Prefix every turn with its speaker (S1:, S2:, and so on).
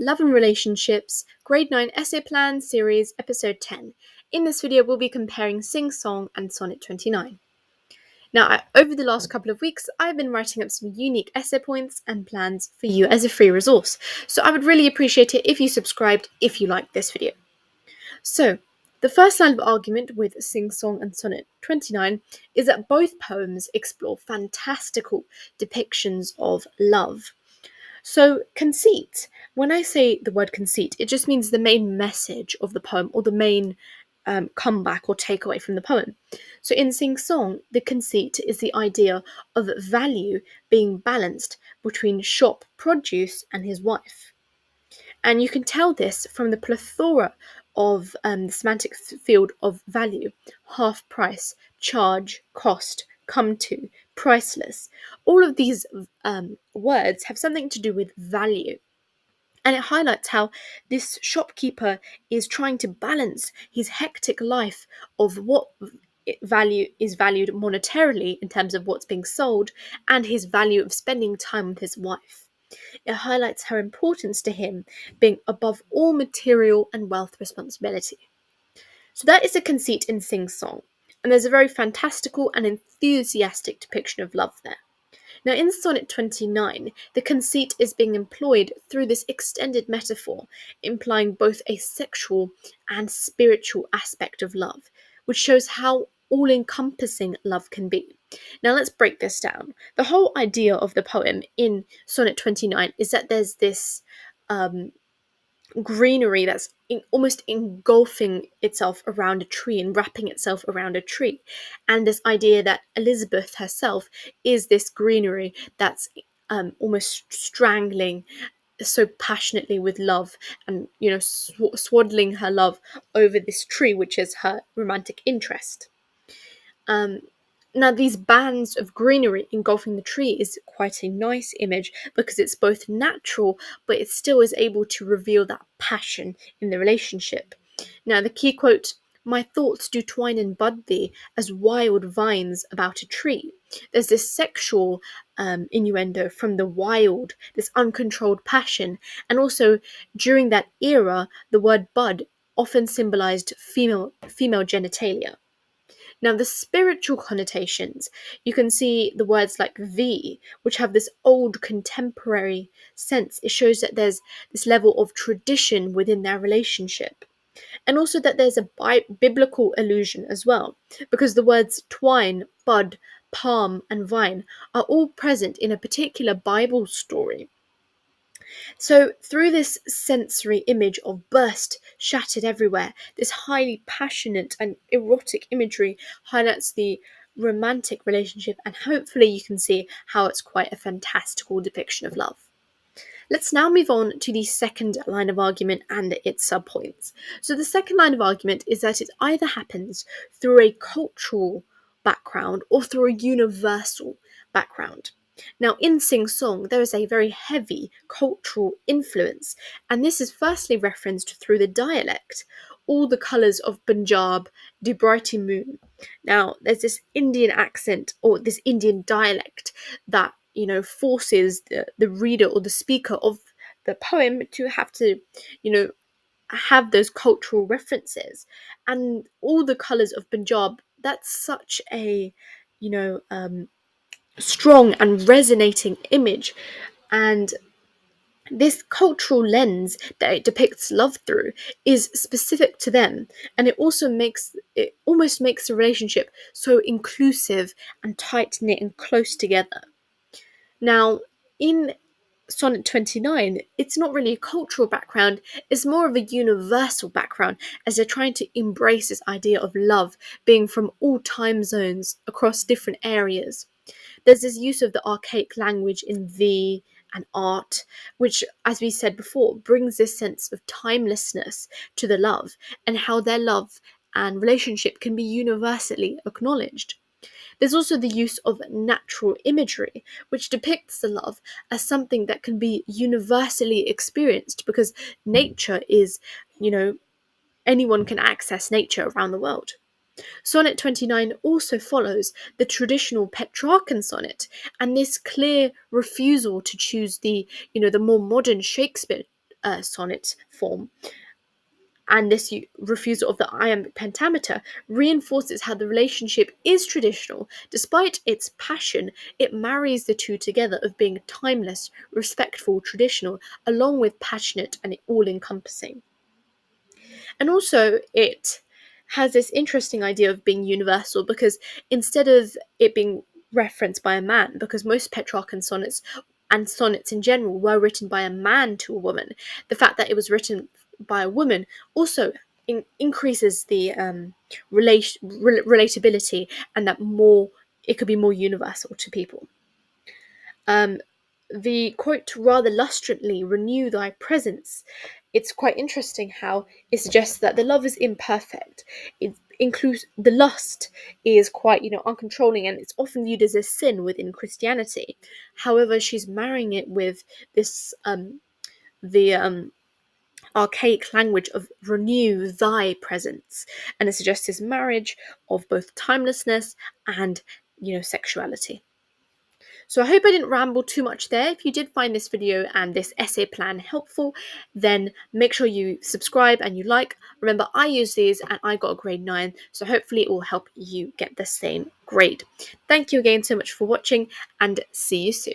S1: Love and Relationships, Grade 9 Essay Plan Series, Episode 10. In this video, we'll be comparing Sing Song and Sonnet 29. Now, over the last couple of weeks, I've been writing up some unique essay points and plans for you as a free resource, so I would really appreciate it if you subscribed if you liked this video. So, the first line of argument with Sing Song and Sonnet 29 is that both poems explore fantastical depictions of love. So, conceit, when I say the word conceit, it just means the main message of the poem or the main comeback or takeaway from the poem. So, in Sing Song, the conceit is the idea of value being balanced between shop produce and his wife. And you can tell this from the plethora of the semantic field of value: half price, charge, cost, come to, priceless. All of these words have something to do with value. And it highlights how this shopkeeper is trying to balance his hectic life of what value is valued monetarily in terms of what's being sold and his value of spending time with his wife. It highlights her importance to him being above all material and wealth responsibility. So that is a conceit in Sing Song, and there's a very fantastical and enthusiastic depiction of love there. Now, in Sonnet 29, the conceit is being employed through this extended metaphor, implying both a sexual and spiritual aspect of love, which shows how all-encompassing love can be. Now, let's break this down. The whole idea of the poem in Sonnet 29 is that there's this greenery that's almost engulfing itself around a tree and wrapping itself around a tree, and this idea that Elizabeth herself is this greenery that's almost strangling so passionately with love, and swaddling her love over this tree, which is her romantic interest. um Now, these bands of greenery engulfing the tree is quite a nice image because it's both natural, but it still is able to reveal that passion in the relationship. Now, the key quote, "My thoughts do twine and bud thee as wild vines about a tree." There's this sexual innuendo from the wild, this uncontrolled passion, and also during that era, the word bud often symbolized female genitalia. Now, the spiritual connotations, you can see the words like thee, which have this old contemporary sense. It shows that there's this level of tradition within their relationship. And also that there's a biblical allusion as well, because the words twine, bud, palm, and vine are all present in a particular Bible story. So, through this sensory image of burst shattered everywhere, this highly passionate and erotic imagery highlights the romantic relationship, and hopefully, you can see how it's quite a fantastical depiction of love. Let's now move on to the second line of argument and its subpoints. So, the second line of argument is that it either happens through a cultural background or through a universal background. Now, in Sing Song, there is a very heavy cultural influence, and this is firstly referenced through the dialect, all the colours of Punjab, the brighty moon. Now, there's this Indian accent or this Indian dialect that forces the reader or the speaker of the poem to have to have those cultural references, and all the colours of Punjab. That's such a strong and resonating image, and this cultural lens that it depicts love through is specific to them, and it almost makes the relationship so inclusive and tight knit and close together. Now, in Sonnet 29, it's not really a cultural background, it's more of a universal background, as they're trying to embrace this idea of love being from all time zones across different areas. There's this use of the archaic language in thee and art, which, as we said before, brings this sense of timelessness to the love and how their love and relationship can be universally acknowledged. There's also the use of natural imagery, which depicts the love as something that can be universally experienced because nature is, anyone can access nature around the world. Sonnet 29 also follows the traditional Petrarchan sonnet, and this clear refusal to choose the more modern Shakespeare sonnet form. And this refusal of the iambic pentameter reinforces how the relationship is traditional. Despite its passion, it marries the two together of being timeless, respectful, traditional, along with passionate and all encompassing. And also, it has this interesting idea of being universal because instead of it being referenced by a man, because most Petrarchan sonnets and sonnets in general were written by a man to a woman, the fact that it was written by a woman also increases the relatability, and that more it could be more universal to people. Um, the quote rather lustantly renew thy presence. It's quite interesting how it suggests that the love is imperfect. It includes the lust is quite, uncontrolling, and it's often viewed as a sin within Christianity. However, she's marrying it with this the archaic language of renew thy presence, and it suggests this marriage of both timelessness and sexuality. So I hope I didn't ramble too much there. If you did find this video and this essay plan helpful, then make sure you subscribe and you like. Remember, I use these and I got a grade 9, so hopefully it will help you get the same grade. Thank you again so much for watching, and see you soon.